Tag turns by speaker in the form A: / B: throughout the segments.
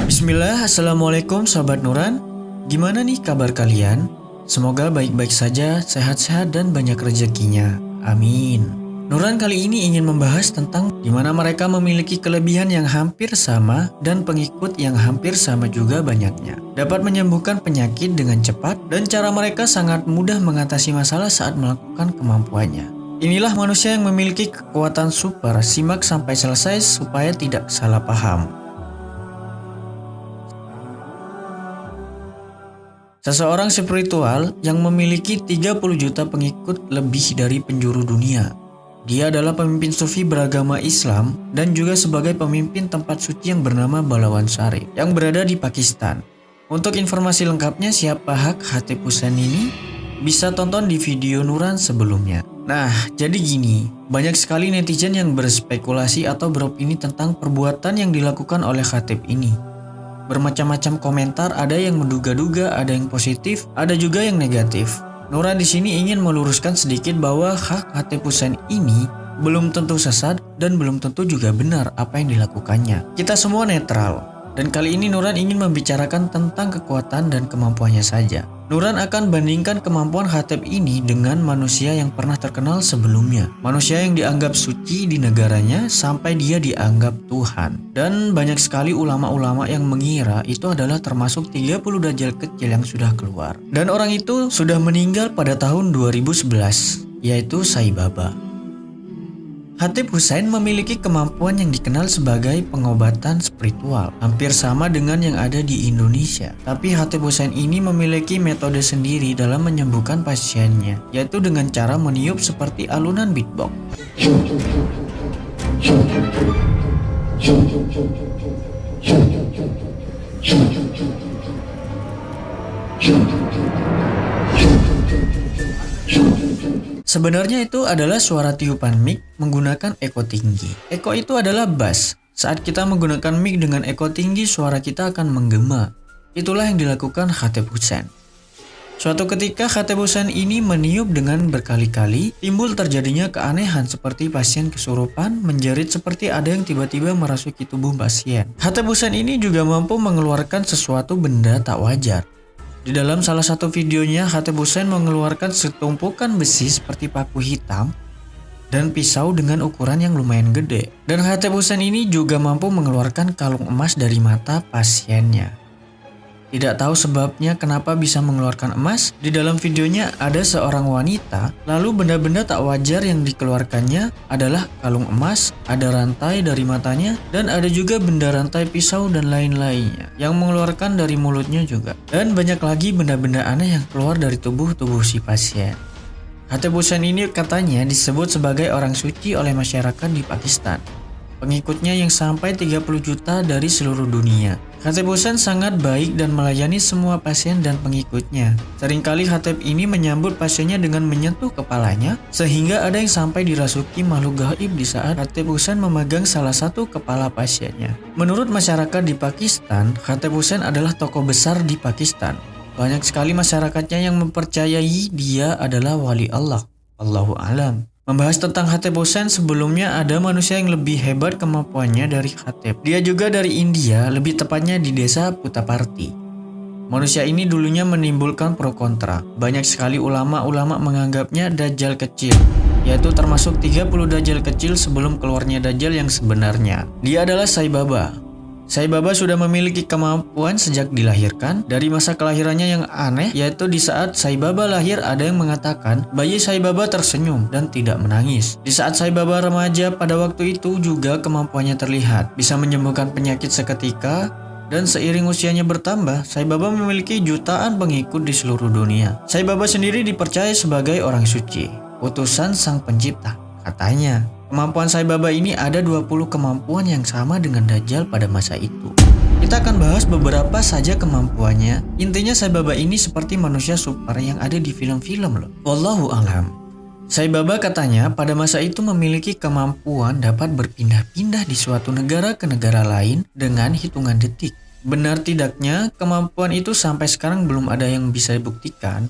A: Bismillah, Assalamualaikum sahabat Nuran. Gimana nih kabar kalian? Semoga baik-baik saja, sehat-sehat dan banyak rezekinya. Amin. Nuran kali ini ingin membahas tentang gimana mereka memiliki kelebihan yang hampir sama dan pengikut yang hampir sama juga banyaknya. Dapat menyembuhkan penyakit dengan cepat dan cara mereka sangat mudah mengatasi masalah saat melakukan kemampuannya. Inilah manusia yang memiliki kekuatan super. Simak sampai selesai supaya tidak salah paham. Seseorang spiritual yang memiliki 30 juta pengikut lebih dari penjuru dunia. Dia adalah pemimpin sufi beragama Islam dan juga sebagai pemimpin tempat suci yang bernama Balawan Syarif yang berada di Pakistan. Untuk informasi lengkapnya siapa Khatib Hussein ini, bisa tonton di video Nuran sebelumnya. Nah, jadi gini, banyak sekali netizen yang berspekulasi atau beropini tentang perbuatan yang dilakukan oleh Khatib ini. Bermacam-macam komentar, ada yang menduga-duga, ada yang positif, ada juga yang negatif. Nuran di sini ingin meluruskan sedikit bahwa Khatib Hussein ini belum tentu sesat dan belum tentu juga benar apa yang dilakukannya. Kita semua netral. Dan kali ini Nuran ingin membicarakan tentang kekuatan dan kemampuannya saja. Nuran akan bandingkan kemampuan Khatib ini dengan manusia yang pernah terkenal sebelumnya. Manusia yang dianggap suci di negaranya sampai dia dianggap Tuhan. Dan banyak sekali ulama-ulama yang mengira itu adalah termasuk 30 dajjal kecil yang sudah keluar. Dan orang itu sudah meninggal pada tahun 2011, yaitu Sai Baba. Khatib Hussein memiliki kemampuan yang dikenal sebagai pengobatan spiritual, hampir sama dengan yang ada di Indonesia. Tapi Khatib Hussein ini memiliki metode sendiri dalam menyembuhkan pasiennya, yaitu dengan cara meniup seperti alunan beatbox. Sebenarnya itu adalah suara tiupan mic menggunakan eko tinggi. Eko itu adalah bass. Saat kita menggunakan mic dengan eko tinggi, suara kita akan menggema. Itulah yang dilakukan Khatib Hussein. Suatu ketika Khatib Hussein ini meniup dengan berkali-kali, timbul terjadinya keanehan seperti pasien kesurupan, menjerit seperti ada yang tiba-tiba merasuki tubuh pasien. Khatib Hussein ini juga mampu mengeluarkan sesuatu benda tak wajar. Di dalam salah satu videonya, Khatib Hussein mengeluarkan setumpukan besi seperti paku hitam dan pisau dengan ukuran yang lumayan gede. Dan Khatib Hussein ini juga mampu mengeluarkan kalung emas dari mata pasiennya. Tidak tahu sebabnya kenapa bisa mengeluarkan emas. Di dalam videonya ada seorang wanita, lalu benda-benda tak wajar yang dikeluarkannya adalah kalung emas, ada rantai dari matanya, dan ada juga benda rantai pisau dan lain-lainnya yang mengeluarkan dari mulutnya juga. Dan banyak lagi benda-benda aneh yang keluar dari tubuh si pasien. Khatib Hussein ini katanya disebut sebagai orang suci oleh masyarakat di Pakistan. Pengikutnya yang sampai 30 juta dari seluruh dunia. Khatib Hussein sangat baik dan melayani semua pasien dan pengikutnya. Seringkali Khatib ini menyambut pasiennya dengan menyentuh kepalanya, sehingga ada yang sampai dirasuki makhluk gaib di saat Khatib Hussein memegang salah satu kepala pasiennya. Menurut masyarakat di Pakistan, Khatib Hussein adalah tokoh besar di Pakistan. Banyak sekali masyarakatnya yang mempercayai dia adalah wali Allah. Allahu a'lam. Membahas tentang Khatib Hussein, sebelumnya ada manusia yang lebih hebat kemampuannya dari Khatib. Dia juga dari India, lebih tepatnya di desa Puttaparthi. Manusia ini dulunya menimbulkan pro kontra. Banyak sekali ulama-ulama menganggapnya dajjal kecil, yaitu termasuk 30 dajjal kecil sebelum keluarnya dajjal yang sebenarnya. Dia adalah Sai Baba. Sai Baba sudah memiliki kemampuan sejak dilahirkan. Dari masa kelahirannya yang aneh, yaitu di saat Sai Baba lahir ada yang mengatakan bayi Sai Baba tersenyum dan tidak menangis. Di saat Sai Baba remaja pada waktu itu juga kemampuannya terlihat, bisa menyembuhkan penyakit seketika. Dan seiring usianya bertambah, Sai Baba memiliki jutaan pengikut di seluruh dunia. Sai Baba sendiri dipercaya sebagai orang suci, utusan Sang Pencipta. Katanya, kemampuan Sai Baba ini ada 20 kemampuan yang sama dengan Dajjal pada masa itu. Kita akan bahas beberapa saja kemampuannya. Intinya Sai Baba ini seperti manusia super yang ada di film-film loh. Wallahu a'lam. Sai Baba katanya pada masa itu memiliki kemampuan dapat berpindah-pindah di suatu negara ke negara lain dengan hitungan detik. Benar tidaknya, kemampuan itu sampai sekarang belum ada yang bisa dibuktikan,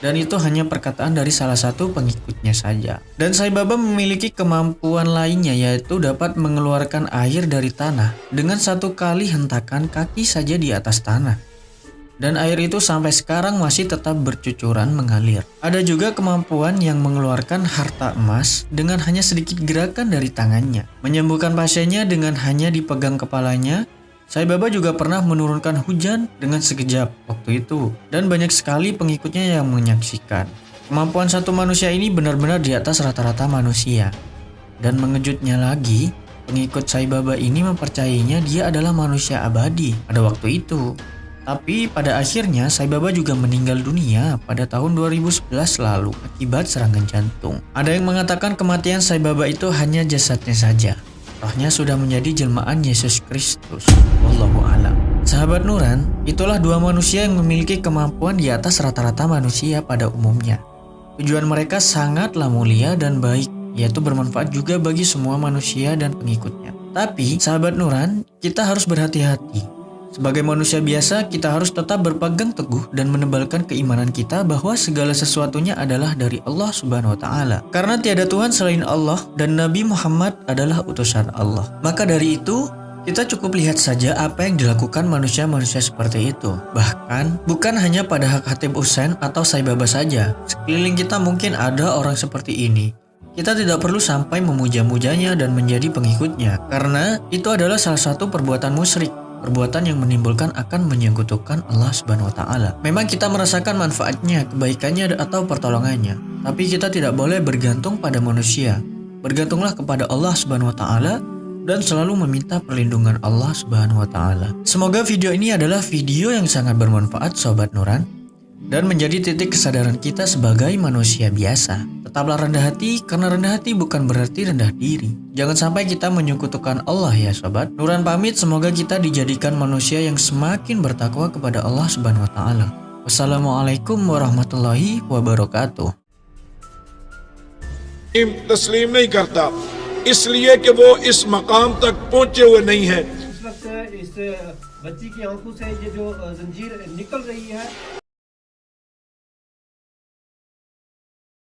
A: dan itu hanya perkataan dari salah satu pengikutnya saja. Dan Sai Baba memiliki kemampuan lainnya, yaitu dapat mengeluarkan air dari tanah dengan satu kali hentakan kaki saja di atas tanah. Dan air itu sampai sekarang masih tetap bercucuran mengalir. Ada juga kemampuan yang mengeluarkan harta emas dengan hanya sedikit gerakan dari tangannya. Menyembuhkan pasiennya dengan hanya dipegang kepalanya. Sai Baba juga pernah menurunkan hujan dengan sekejap waktu itu. Dan banyak sekali pengikutnya yang menyaksikan. Kemampuan satu manusia ini benar-benar di atas rata-rata manusia. Dan mengejutnya lagi, pengikut Sai Baba ini mempercayainya dia adalah manusia abadi pada waktu itu. Tapi pada akhirnya Sai Baba juga meninggal dunia pada tahun 2011 lalu akibat serangan jantung. Ada yang mengatakan kematian Sai Baba itu hanya jasadnya saja. Rohnya sudah menjadi jelmaan Yesus Kristus. Wallahu a'lam. Sahabat Nuran, itulah dua manusia yang memiliki kemampuan di atas rata-rata manusia pada umumnya. Tujuan mereka sangatlah mulia dan baik, yaitu bermanfaat juga bagi semua manusia dan pengikutnya. Tapi, sahabat Nuran, kita harus berhati-hati. Sebagai manusia biasa, kita harus tetap berpegang teguh dan menebalkan keimanan kita bahwa segala sesuatunya adalah dari Allah Subhanahu wa Ta'ala. Karena tiada Tuhan selain Allah dan Nabi Muhammad adalah utusan Allah. Maka dari itu, kita cukup lihat saja apa yang dilakukan manusia-manusia seperti itu. Bahkan, bukan hanya pada Hak Hatib Hussein atau Sai Baba saja. Sekeliling kita mungkin ada orang seperti ini. Kita tidak perlu sampai memuja-mujanya dan menjadi pengikutnya. Karena itu adalah salah satu perbuatan musyrik. Perbuatan yang menimbulkan akan menyekutukan Allah Subhanahu wa Ta'ala. Memang kita merasakan manfaatnya, kebaikannya atau pertolongannya, tapi kita tidak boleh bergantung pada manusia. Bergantunglah kepada Allah Subhanahu wa Ta'ala dan selalu meminta perlindungan Allah Subhanahu wa Ta'ala. Semoga video ini adalah video yang sangat bermanfaat Sobat Nuran dan menjadi titik kesadaran kita sebagai manusia biasa. Tetaplah rendah hati, karena rendah hati bukan berarti rendah diri. Jangan sampai kita menyekutukan Allah ya sobat. Nuran pamit, semoga kita dijadikan manusia yang semakin bertakwa kepada Allah Subhanahu wa Ta'ala. Wassalamualaikum warahmatullahi wabarakatuh.
B: तस्लीम नहीं करता इसलिए कि वो इस मकाम तक पहुंचे हुए नहीं है।
C: इस वक्त इस बच्ची की आंखों से ये जो जंजीर निकल रही है